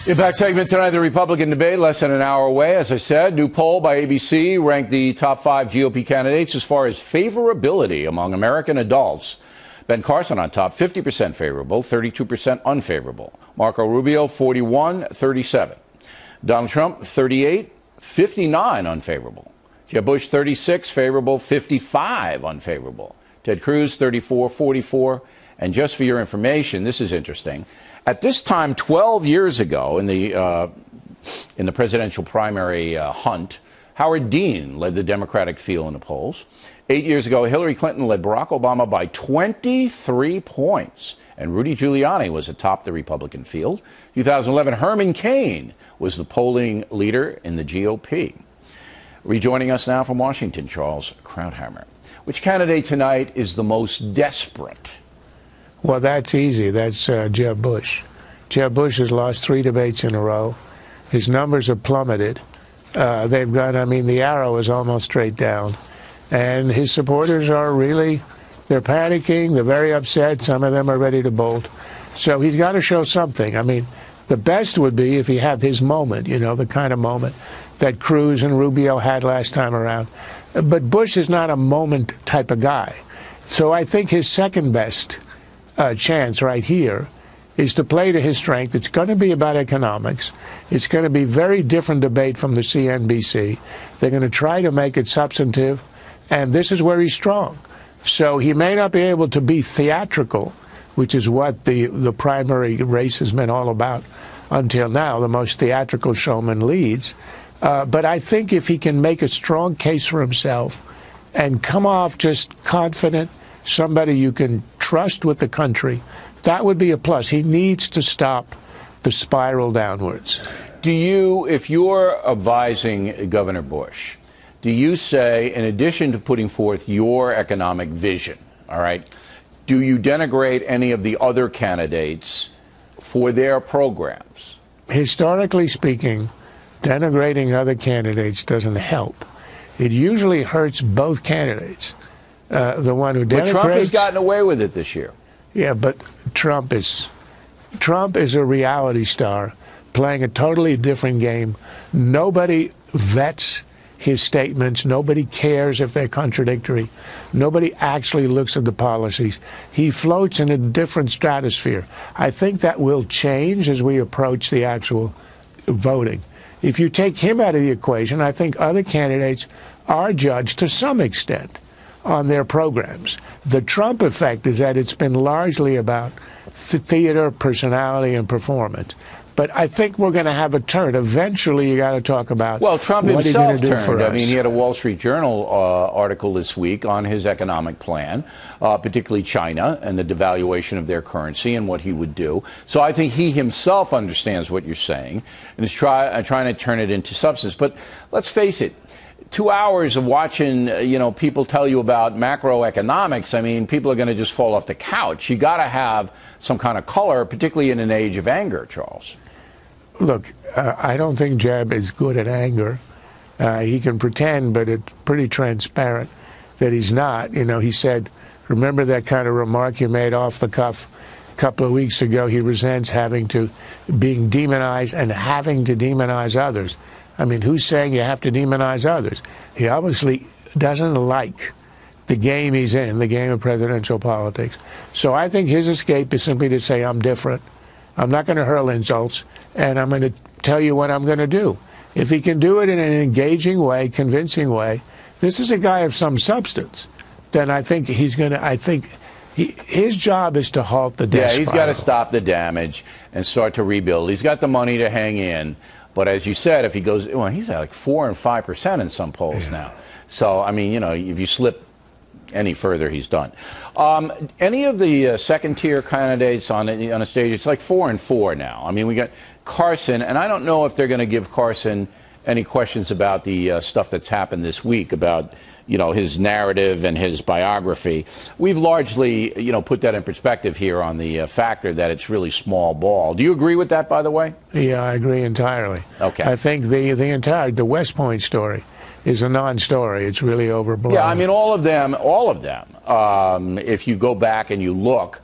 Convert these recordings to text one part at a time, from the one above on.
Impact segment tonight, the Republican debate, less than an hour away. As I said, new poll by ABC ranked the top 5 GOP candidates as far as favorability among American adults. Ben Carson on top, 50% favorable, 32% unfavorable. Marco Rubio, 41-37. Donald Trump, 38, 59 unfavorable. Jeb Bush, 36 favorable, 55 unfavorable. Ted Cruz, 34-44. And just for your information, this is interesting. At this time, 12 years ago, in the presidential primary hunt, Howard Dean led the Democratic field in the polls. 8 years ago, Hillary Clinton led Barack Obama by 23 points, and Rudy Giuliani was atop the Republican field. 2011, Herman Cain was the polling leader in the GOP. Rejoining us now from Washington, Charles Krauthammer. Which candidate tonight is the most desperate? Well, that's easy. That's Jeb Bush. Jeb Bush has lost 3 debates in a row. His numbers have plummeted. They've gone, I mean, the arrow is almost straight down. And his supporters are really, they're panicking. They're very upset. Some of them are ready to bolt. So he's got to show something. I mean, the best would be if he had his moment, you know, the kind of moment that Cruz and Rubio had last time around. But Bush is not a moment type of guy. So I think his second best chance right here is to play to his strength. It's going to be about economics. It's going to be a very different debate from the CNBC. They're going to try to make it substantive, and this is where he's strong. So he may not be able to be theatrical, which is what the primary race has been all about until now. The most theatrical showman leads. But I think if he can make a strong case for himself and come off just confident, somebody you can trust with the country, that would be a plus. He needs to stop the spiral downwards. Do you, if you're advising Governor Bush, do you say, in addition to putting forth your economic vision, all right, do you denigrate any of the other candidates for their programs? Historically speaking, denigrating other candidates doesn't help. It usually hurts both candidates. The one who denigrates. But Trump has gotten away with it this year. Yeah, but Trump is a reality star playing a totally different game. Nobody vets his statements. Nobody cares if they're contradictory. Nobody actually looks at the policies. He floats in a different stratosphere. I think that will change as we approach the actual voting. If you take him out of the equation, I think other candidates are judged to some extent on their programs. The Trump effect is that it's been largely about theater, personality, and performance. But I think we're going to have a turn. Eventually, you got to talk about Trump what himself do turned. For I us. mean, he had a Wall Street Journal article this week on his economic plan, particularly China and the devaluation of their currency and what he would do. So I think he himself understands what you're saying and is trying to turn it into substance. But let's face it. 2 hours of watching, people tell you about macroeconomics. I mean, people are going to just fall off the couch. You got to have some kind of color, particularly in an age of anger, Charles. Look, I don't think Jeb is good at anger. He can pretend, but it's pretty transparent that he's not. He said, remember that kind of remark you made off the cuff a couple of weeks ago? He resents being demonized and having to demonize others. I mean, who's saying you have to demonize others? He obviously doesn't like the game he's in, the game of presidential politics. So I think his escape is simply to say, I'm different. I'm not going to hurl insults, and I'm going to tell you what I'm going to do. If he can do it in an engaging way, convincing way, this is a guy of some substance, then I think he's going to, his job is to halt the death spiral. He's got to stop the damage and start to rebuild. He's got the money to hang in. But as you said, if he goes, well, he's at like 4% and 5% in some polls now. So, I mean, if you slip any further, he's done. Any of the second-tier candidates on a stage, it's like 4 and 4 now. I mean, we got Carson, and I don't know if they're going to give Carson any questions about the stuff that's happened this week about, his narrative and his biography. We've largely, put that in perspective here on the factor that it's really small ball. Do you agree with that, by the way? Yeah, I agree entirely. Okay. I think the West Point story is a non-story. It's really overblown. Yeah, I mean, all of them, if you go back and you look,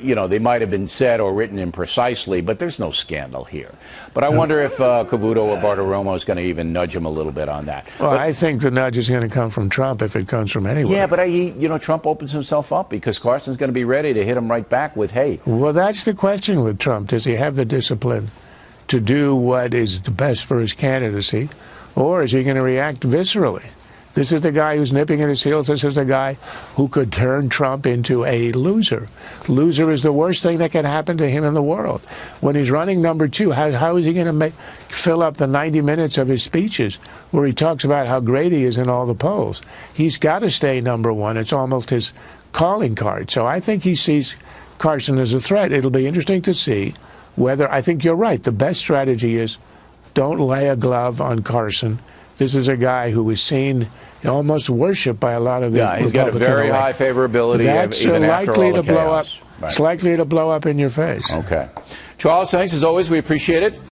you know, they might have been said or written imprecisely, but there's no scandal here. But I wonder if Cavuto or Bartiromo is going to even nudge him a little bit on that. Well, I think the nudge is going to come from Trump if it comes from anywhere. Yeah, but you know, Trump opens himself up because Carson's going to be ready to hit him right back with, hey. Well, that's the question with Trump. Does he have the discipline to do what is the best for his candidacy, or is he going to react viscerally? This is the guy who's nipping at his heels. This is the guy who could turn Trump into a loser. Loser is the worst thing that can happen to him in the world. When he's running number two, how is he going to fill up the 90 minutes of his speeches where he talks about how great he is in all the polls? He's got to stay number one. It's almost his calling card. So I think he sees Carson as a threat. It'll be interesting to see whether, I think you're right, the best strategy is don't lay a glove on Carson. This is a guy who is seen, almost worshipped by a lot of the Republican. He's got a very high favorability. That's even likely after all to blow up. Right. It's likely to blow up in your face. Okay, Charles, thanks as always. We appreciate it.